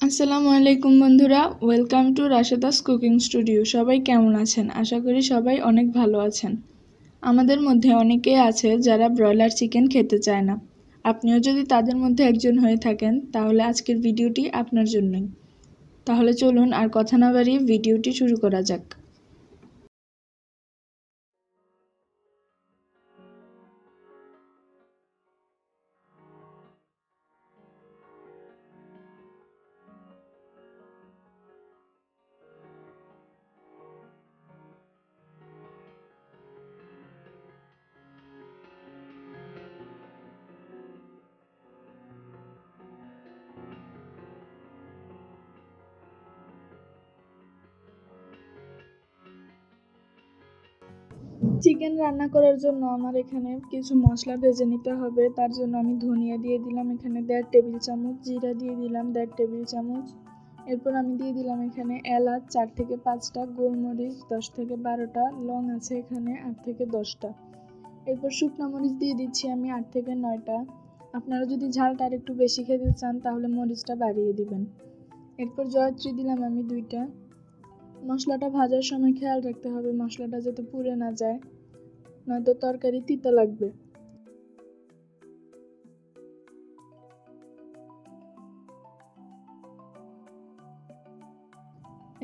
আসসালামু আলাইকুম বন্ধুরা, ওয়েলকাম টু রাশেদাস কুকিং স্টুডিও। সবাই কেমন আছেন? আশা করি সবাই অনেক ভালো আছেন। আমাদের মধ্যে অনেকেই আছে যারা ব্রয়লার চিকেন খেতে চায় না। আপনিও যদি তাদের মধ্যে একজন হয়ে থাকেন তাহলে আজকের ভিডিওটি আপনার জন্যই। তাহলে চলুন আর কথা না বাড়িয়ে ভিডিওটি শুরু করা যাক। চিকেন রান্না করার জন্য আমার এখানে কিছু মশলা ভেজে নিতে হবে। তার জন্য আমি ধনিয়া দিয়ে দিলাম এখানে 1.5 টেবিল চামচ, জিরা দিয়ে দিলাম 1.5 টেবিল চামচ। এরপর আমি দিয়ে দিলাম এখানে এলাচ 4 থেকে 5টা, গোলমরিচ 10 থেকে 12টা, লং আছে এখানে 8 থেকে 10টা। এরপর শুকনো মরিচ দিয়ে দিচ্ছি আমি 8 থেকে 9টা। আপনারা যদি ঝালটা আর একটু বেশি খেতে চান তাহলে মরিচটা বাড়িয়ে দিবেন। এরপর জয়ত্রী দিলাম আমি 2টা। মশলাটা ভাজার সময় খেয়াল রাখতে হবে মশলাটা যাতে পুড়ে না যায়, নয়তো তরকারি তিতা লাগবে।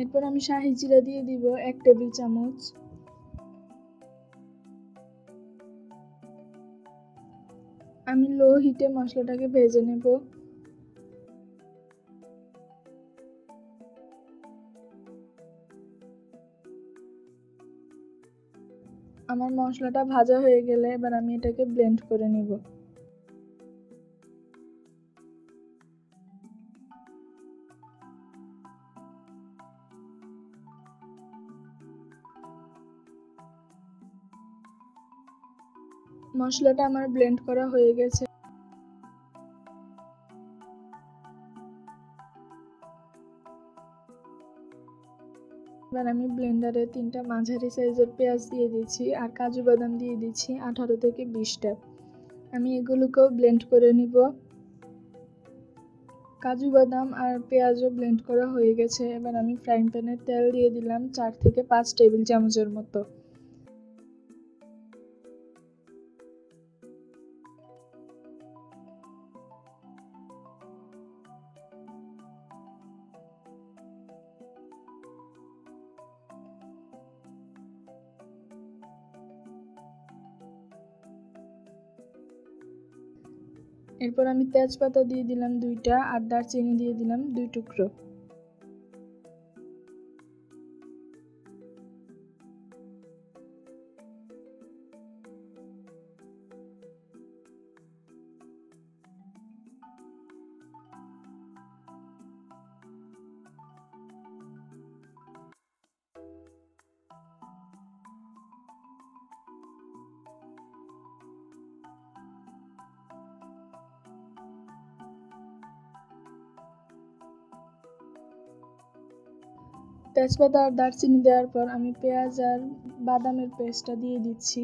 এরপর আমি শাহি জিরা দিয়ে দিব 1 টেবিল চামচ। আমি লো হিটে মশলাটাকে ভেজে নেব। আমার মশলাটা ভাজা হয়ে গেলে এবার আমি এটাকে ব্লেন্ড করে নেব। মশলাটা আমার ব্লেন্ড করা হয়ে গেছে। এবার আমি ব্লেন্ডারে 3টা মাঝারি সাইজের পেঁয়াজ দিয়ে দিচ্ছি আর কাজু বাদাম দিয়ে দিচ্ছি 18 থেকে 20টা। আমি এগুলোকেও ব্লেন্ড করে নিব। কাজু বাদাম আর পেঁয়াজও ব্লেন্ড করা হয়ে গেছে। এবার আমি ফ্রাইং প্যানে তেল দিয়ে দিলাম 4 থেকে 5 টেবিল চামচের মতো। এরপর আমি তেজপাতা দিয়ে দিলাম 2টা আর দারচিনি দিয়ে দিলাম 2 টুকরো। তেজপাতা আর দারচিনি দেওয়ার পর আমি পেঁয়াজ আর বাদামের পেস্টটা দিয়ে দিচ্ছি।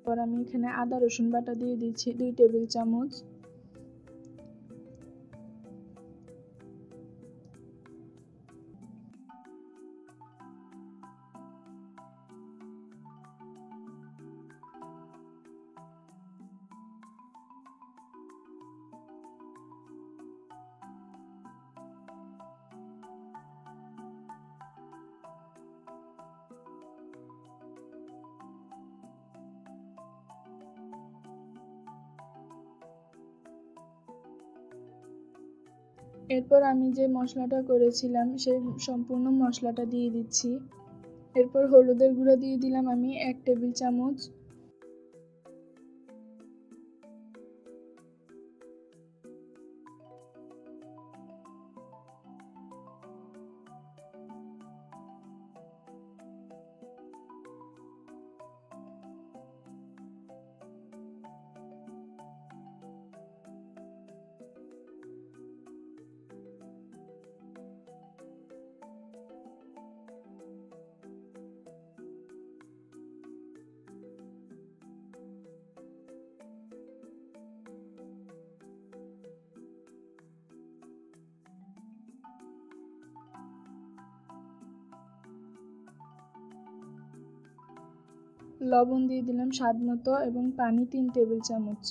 পর আমি এখানে আদা রসুন বাটা দিয়ে দিচ্ছি 2 টেবিল চামচ। এরপর আমি যে মশলাটা করেছিলাম সেই সম্পূর্ণ মশলাটা দিয়ে দিচ্ছি। এরপর হলুদের গুঁড়ো দিয়ে দিলাম আমি 1 টেবিল চামচ। লবণ দিয়ে দিলাম স্বাদ মতো এবং পানি 3 টেবিল চামচ।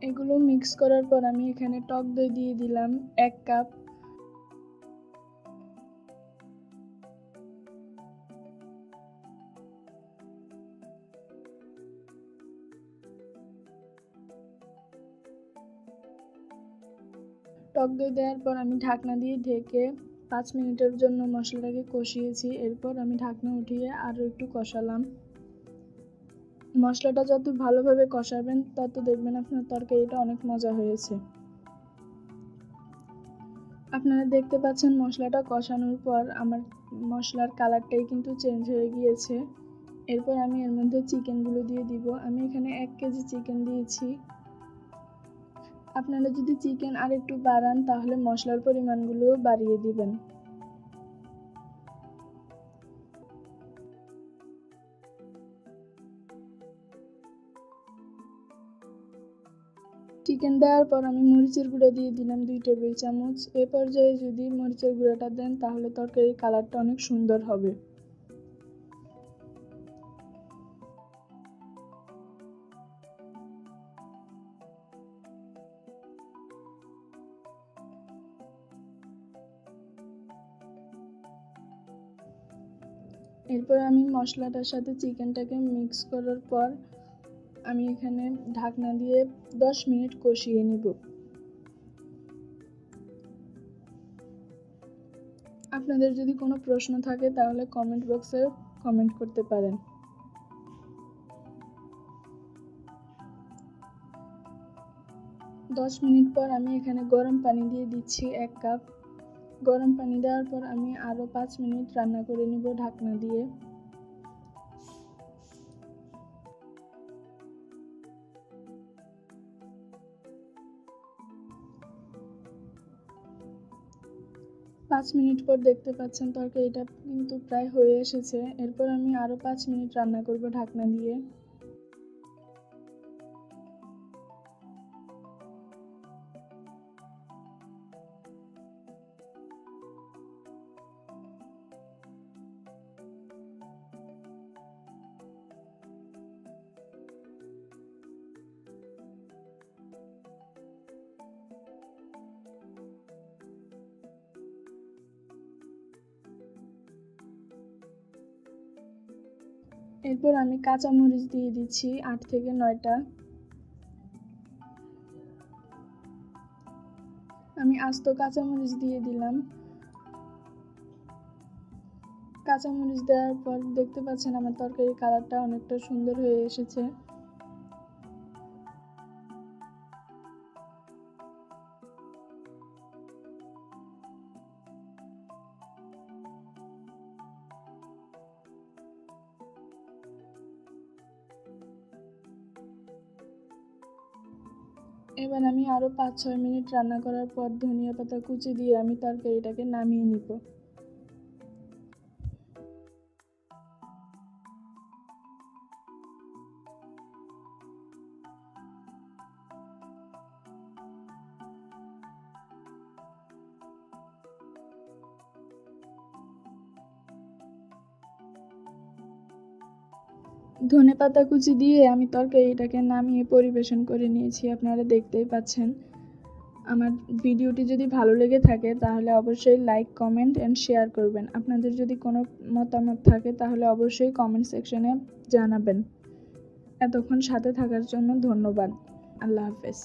এগুলো মিক্স করার পর আমি এখানে টক দই দিয়ে দিলাম 1 কাপ। টক দই দেওয়ার পর আমি ঢাকনা দিয়ে ঢেকে 5 মিনিটের জন্য মশলাটাকে কষিয়েছি। এরপর আমি ঢাকনা উঠিয়ে আরও একটু কষালাম। মশলাটা যত ভালোভাবে কষাবেন তত দেখবেন আপনার তরকারিটা অনেক মজা হয়েছে। আপনারা দেখতে পাচ্ছেন মশলাটা কষানোর পর আমার মশলার কালারটাই কিন্তু চেঞ্জ হয়ে গিয়েছে। এরপর আমি এর মধ্যে চিকেনগুলো দিয়ে দিব। আমি এখানে 1 কেজি চিকেন দিয়েছি। আপনারা যদি চিকেন আর একটু বাড়ান তাহলে মশলার পরিমাণগুলো বাড়িয়ে দিবেন। চিকেন দেওয়ার পর আমি মরিচের গুঁড়া দিয়ে দিলাম 2 টেবিল চামচ। এ পর্যায়ে যদি মরিচের গুঁড়াটা দেন তাহলে তরকারির কালারটা অনেক সুন্দর হবে। এরপর আমি মশলাটার সাথে চিকেনটাকে মিক্স করার পর আমি এখানে ঢাকনা দিয়ে 10 মিনিট কষিয়ে নিব। আপনাদের যদি কোনো প্রশ্ন থাকে তাহলে কমেন্ট বক্সে কমেন্ট করতে পারেন। দশ মিনিট পর আমি এখানে গরম পানি দিয়ে দিচ্ছি 1 কাপ। গরম পানি দেওয়ার পর আমি আরও 5 মিনিট রান্না করে নিব ঢাকনা দিয়ে। পাঁচ মিনিট পর দেখতে পাচ্ছেন তরকারিটা কিন্তু প্রায় হয়ে এসেছে। এরপর আমি আরও 5 মিনিট রান্না করব ঢাকনা দিয়ে। এরপর আমি কাঁচামরিচ দিয়ে দিচ্ছি 8 থেকে 9টা। আমি আস্ত কাঁচামরিচ দিয়ে দিলাম। কাঁচামরিচ দেওয়ার পর দেখতে পাচ্ছেন আমার তরকারির কালারটা অনেকটা সুন্দর হয়ে এসেছে। এবার আমি আরও 5-6 মিনিট রান্না করার পর ধনিয়া পাতা কুচি দিয়ে আমি তরকারিটাকে নামিয়ে নিব। ধনেপাতা কুচি দিয়ে আমি তরকারিটাকে নামিয়ে পরিবেশন করে নিয়েছি। আপনারা দেখতেই পাচ্ছেন। আমার ভিডিওটি যদি ভালো লেগে থাকে তাহলে অবশ্যই লাইক, কমেন্ট এন্ড শেয়ার করবেন। আপনাদের যদি কোনো মতামত থাকে তাহলে অবশ্যই কমেন্ট সেকশনে জানাবেন। এতক্ষণ সাথে থাকার জন্য ধন্যবাদ। আল্লাহ হাফেজ।